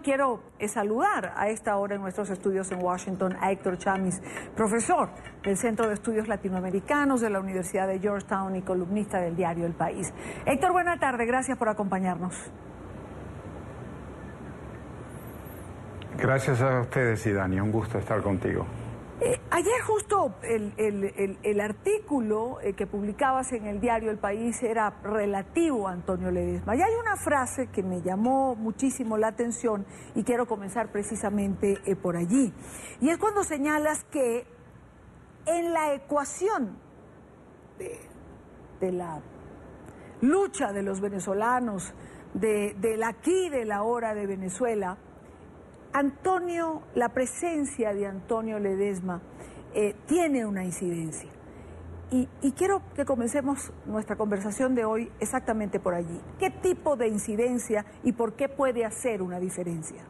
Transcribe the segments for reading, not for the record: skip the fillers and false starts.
Quiero saludar a esta hora en nuestros estudios en Washington a Héctor Chamis, profesor del Centro de Estudios Latinoamericanos de la Universidad de Georgetown y columnista del diario El País. Héctor, buena tarde, gracias por acompañarnos. Gracias a ustedes, Idania, un gusto estar contigo. Ayer justo el artículo que publicabas en el diario El País era relativo a Antonio Ledezma. Y hay una frase que me llamó muchísimo la atención y quiero comenzar precisamente por allí. Y es cuando señalas que en la ecuación de la lucha de los venezolanos, del aquí, del ahora de Venezuela, la presencia de Antonio Ledezma tiene una incidencia. Y quiero que comencemos nuestra conversación de hoy exactamente por allí. ¿Qué tipo de incidencia y por qué puede hacer una diferencia?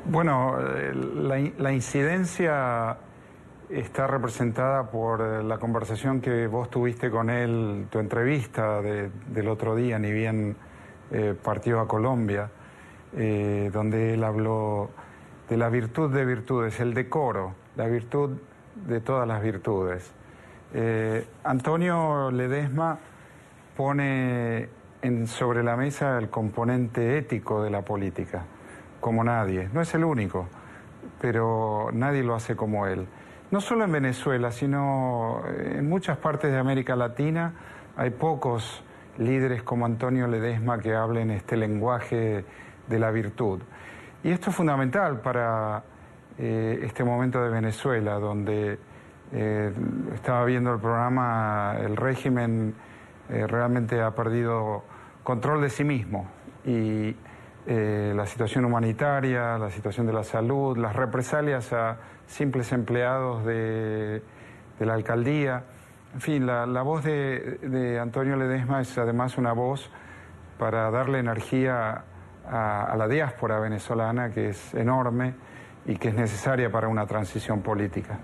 Bueno, la incidencia está representada por la conversación que vos tuviste con él, tu entrevista del otro día, ni bien partió a Colombia, donde él habló de la virtud de virtudes, el decoro, la virtud de todas las virtudes. Antonio Ledezma pone sobre la mesa el componente ético de la política, como nadie. No es el único, pero nadie lo hace como él. No solo en Venezuela, sino en muchas partes de América Latina hay pocos líderes como Antonio Ledezma que hablen este lenguaje de la virtud. Y esto es fundamental para este momento de Venezuela, donde estaba viendo el programa, el régimen realmente ha perdido control de sí mismo. Y la situación humanitaria, la situación de la salud, las represalias a simples empleados de la alcaldía. En fin, la voz de Antonio Ledezma es además una voz para darle energía a la diáspora venezolana, que es enorme y que es necesaria para una transición política.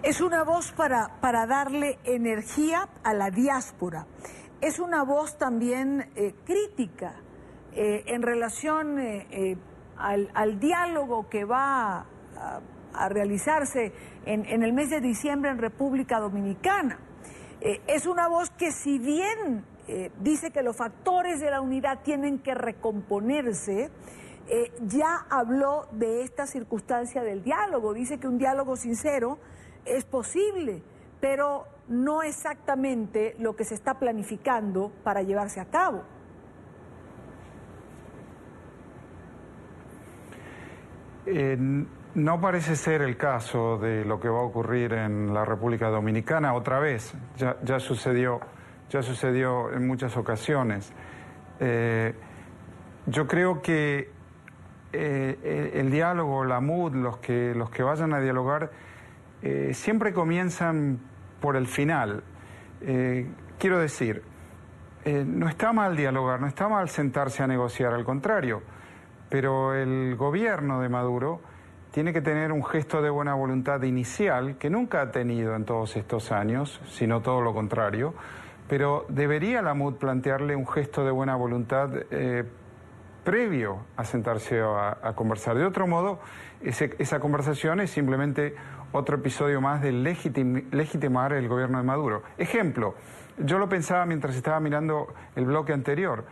Es una voz para darle energía a la diáspora. Es una voz también crítica en relación al diálogo que va a realizarse en el mes de diciembre en República Dominicana. Es una voz que, si bien dice que los factores de la unidad tienen que recomponerse, ya habló de esta circunstancia del diálogo. Dice que un diálogo sincero es posible, pero no exactamente lo que se está planificando para llevarse a cabo. No parece ser el caso de lo que va a ocurrir en la República Dominicana otra vez. Ya sucedió en muchas ocasiones. Yo creo que el diálogo, la MUD, los que vayan a dialogar, siempre comienzan por el final. Quiero decir, no está mal dialogar, no está mal sentarse a negociar, al contrario, pero el gobierno de Maduro tiene que tener un gesto de buena voluntad inicial, que nunca ha tenido en todos estos años, sino todo lo contrario, pero debería la MUD plantearle un gesto de buena voluntad previo a sentarse a conversar. De otro modo, esa conversación es simplemente otro episodio más de legitimar el gobierno de Maduro. Ejemplo, yo lo pensaba mientras estaba mirando el bloque anterior,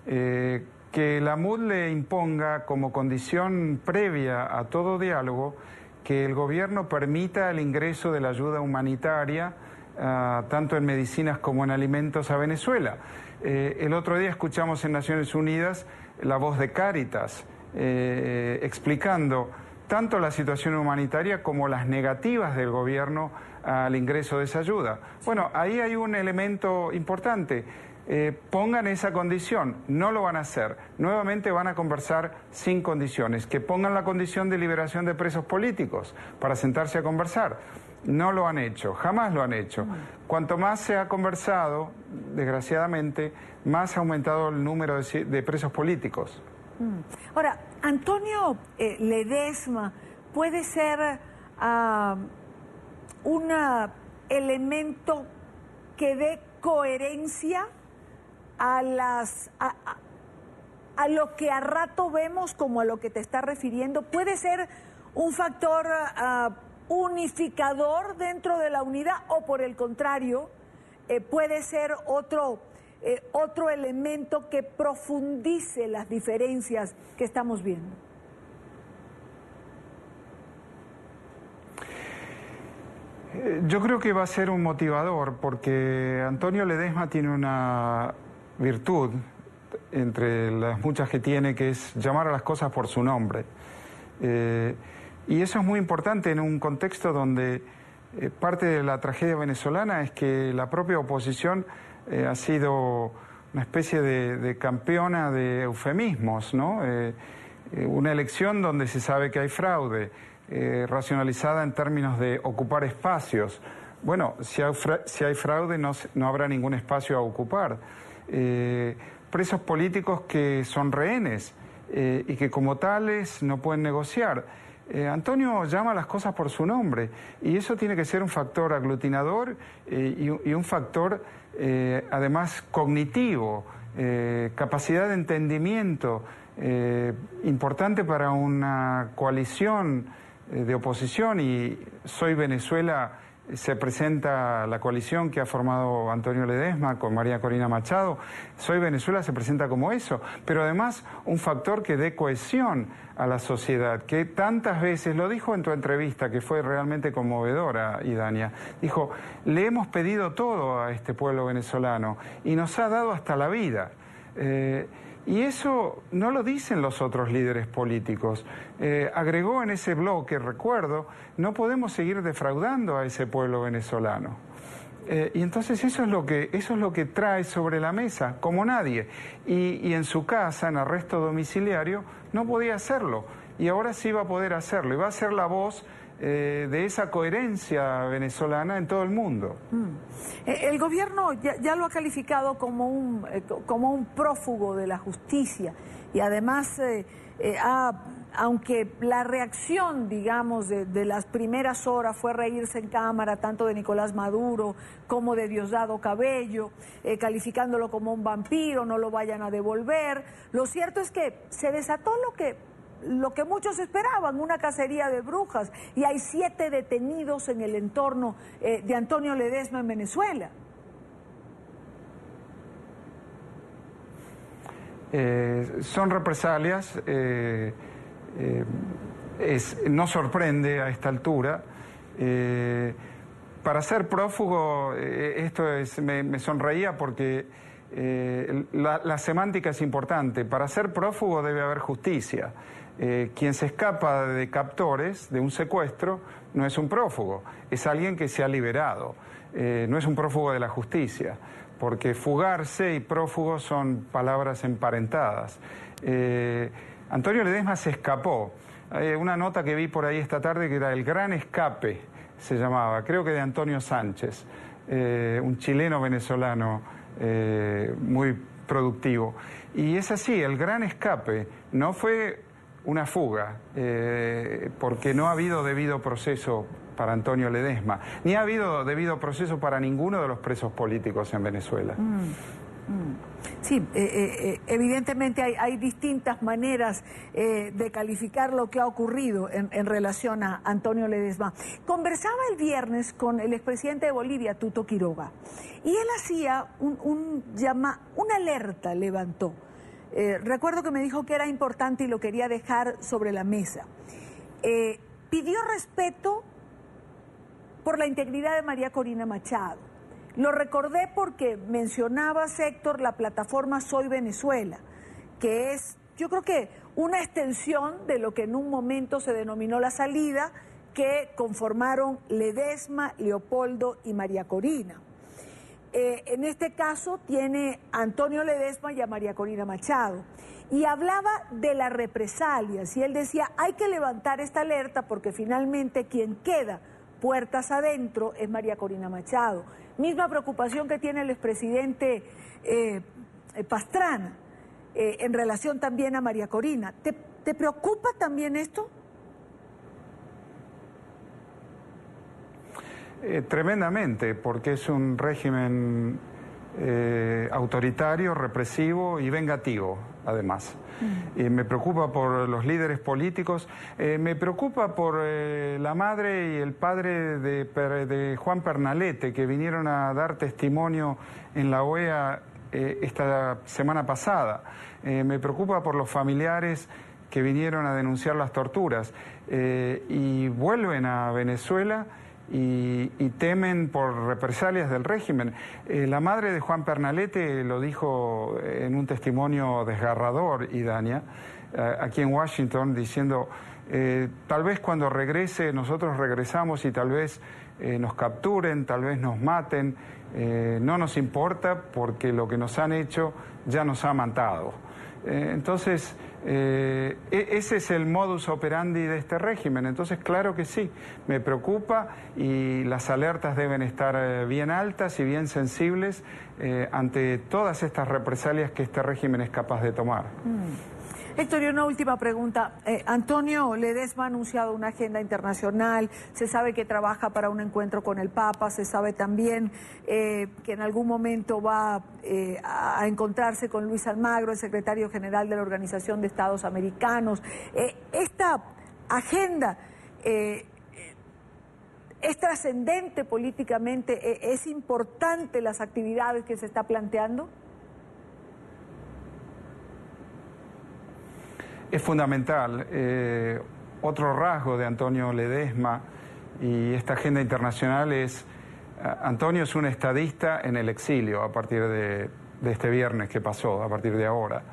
que la MUD le imponga como condición previa a todo diálogo que el gobierno permita el ingreso de la ayuda humanitaria, tanto en medicinas como en alimentos, a Venezuela. El otro día escuchamos en Naciones Unidas la voz de Cáritas explicando tanto la situación humanitaria como las negativas del gobierno al ingreso de esa ayuda. Bueno, ahí hay un elemento importante. Pongan esa condición, no lo van a hacer. Nuevamente van a conversar sin condiciones. Que pongan la condición de liberación de presos políticos para sentarse a conversar. No lo han hecho, jamás lo han hecho. Cuanto más se ha conversado, desgraciadamente, más ha aumentado el número de presos políticos. Ahora, Antonio Ledezma puede ser un elemento que dé coherencia a lo que a rato vemos como a lo que te estás refiriendo? ¿Puede ser un factor unificador dentro de la unidad o por el contrario puede ser otro elemento que profundice las diferencias que estamos viendo? Yo creo que va a ser un motivador porque Antonio Ledezma tiene una virtud entre las muchas que tiene, que es llamar a las cosas por su nombre. Y eso es muy importante en un contexto donde parte de la tragedia venezolana es que la propia oposición ha sido una especie de campeona de eufemismos, ¿no? Una elección donde se sabe que hay fraude, racionalizada en términos de ocupar espacios. Bueno, si hay fraude no habrá ningún espacio a ocupar. Presos políticos que son rehenes y que como tales no pueden negociar. Antonio llama las cosas por su nombre y eso tiene que ser un factor aglutinador y un factor además cognitivo, capacidad de entendimiento importante para una coalición de oposición. Y Soy Venezuela se presenta, la coalición que ha formado Antonio Ledezma con María Corina Machado, Soy Venezuela se presenta como eso, pero además un factor que dé cohesión a la sociedad, que tantas veces, lo dijo en tu entrevista, que fue realmente conmovedora, Idania, dijo, le hemos pedido todo a este pueblo venezolano y nos ha dado hasta la vida. Y eso no lo dicen los otros líderes políticos. Agregó en ese bloque, recuerdo, no podemos seguir defraudando a ese pueblo venezolano. Y entonces eso es lo que trae sobre la mesa, como nadie. Y en su casa, en arresto domiciliario, no podía hacerlo. Y ahora sí va a poder hacerlo. Y va a ser la voz de esa coherencia venezolana en todo el mundo. El gobierno ya lo ha calificado como un prófugo de la justicia y además aunque la reacción, digamos, de las primeras horas fue reírse en cámara tanto de Nicolás Maduro como de Diosdado Cabello, calificándolo como un vampiro, no lo vayan a devolver, lo cierto es que se desató lo que muchos esperaban, una cacería de brujas, y hay 7 detenidos en el entorno de Antonio Ledezma en Venezuela. Son represalias, no sorprende a esta altura. Para ser prófugo, me sonreía porque la semántica es importante. Para ser prófugo debe haber justicia. Quien se escapa de captores, de un secuestro, no es un prófugo, es alguien que se ha liberado, no es un prófugo de la justicia, porque fugarse y prófugo son palabras emparentadas. Antonio Ledezma se escapó. Hay una nota que vi por ahí esta tarde que era El Gran Escape, se llamaba, creo que de Antonio Sánchez, un chileno venezolano muy productivo. Y es así, El Gran Escape no fue una fuga, porque no ha habido debido proceso para Antonio Ledezma, ni ha habido debido proceso para ninguno de los presos políticos en Venezuela. Sí, evidentemente hay distintas maneras de calificar lo que ha ocurrido en relación a Antonio Ledezma. Conversaba el viernes con el expresidente de Bolivia, Tuto Quiroga, y él hacía una alerta, levantó. Recuerdo que me dijo que era importante y lo quería dejar sobre la mesa. Pidió respeto por la integridad de María Corina Machado. Lo recordé porque mencionabas, Héctor, la plataforma Soy Venezuela, que es, yo creo que una extensión de lo que en un momento se denominó La Salida, que conformaron Ledezma, Leopoldo y María Corina. En este caso tiene a Antonio Ledezma y a María Corina Machado. Y hablaba de las represalias y él decía, hay que levantar esta alerta porque finalmente quien queda puertas adentro es María Corina Machado. Misma preocupación que tiene el expresidente Pastrana en relación también a María Corina. ¿Te preocupa también esto? Tremendamente, porque es un régimen autoritario, represivo y vengativo, además. Me preocupa por los líderes políticos, me preocupa por la madre y el padre de Juan Pernalete, que vinieron a dar testimonio en la OEA esta semana pasada. Me preocupa por los familiares que vinieron a denunciar las torturas y vuelven a Venezuela y temen por represalias del régimen. La madre de Juan Pernalete lo dijo en un testimonio desgarrador, Idania, aquí en Washington, diciendo, tal vez cuando regrese, nosotros regresamos y tal vez nos capturen, tal vez nos maten, no nos importa porque lo que nos han hecho ya nos ha matado. Entonces, ese es el modus operandi de este régimen. Entonces, claro que sí, me preocupa y las alertas deben estar bien altas y bien sensibles ante todas estas represalias que este régimen es capaz de tomar. Héctor, y una última pregunta. Antonio Ledezma ha anunciado una agenda internacional, se sabe que trabaja para un encuentro con el Papa, se sabe también que en algún momento va a encontrarse con Luis Almagro, el secretario general de la Organización de Estados Americanos. Esta agenda es trascendente políticamente, es importante las actividades que se está planteando. Es fundamental. Otro rasgo de Antonio Ledezma y esta agenda internacional es, Antonio es un estadista en el exilio a partir de este viernes que pasó, a partir de ahora.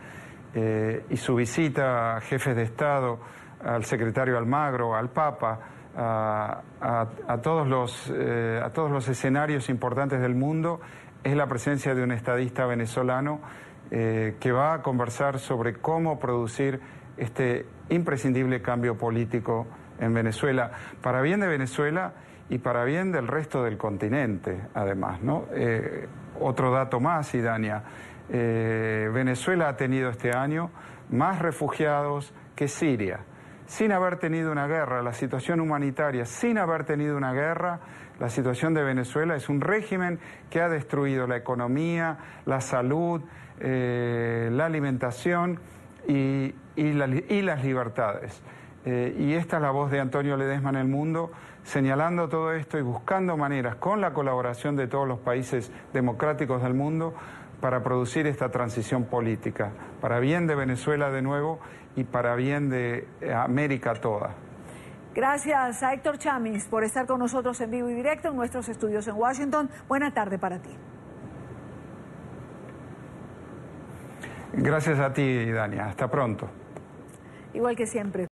Y su visita a jefes de Estado, al secretario Almagro, al Papa, a todos los escenarios importantes del mundo, es la presencia de un estadista venezolano que va a conversar sobre cómo producir este imprescindible cambio político en Venezuela, para bien de Venezuela y para bien del resto del continente, además, ¿no? Otro dato más, Idania, Venezuela ha tenido este año más refugiados que Siria, sin haber tenido una guerra. La situación humanitaria, sin haber tenido una guerra, la situación de Venezuela es un régimen que ha destruido la economía, la salud, la alimentación y las libertades. Y esta es la voz de Antonio Ledezma en el mundo, señalando todo esto y buscando maneras, con la colaboración de todos los países democráticos del mundo, para producir esta transición política, para bien de Venezuela de nuevo y para bien de América toda. Gracias a Héctor Chamiz por estar con nosotros en vivo y directo en nuestros estudios en Washington. Buena tarde para ti. Gracias a ti, Dania. Hasta pronto. Igual que siempre.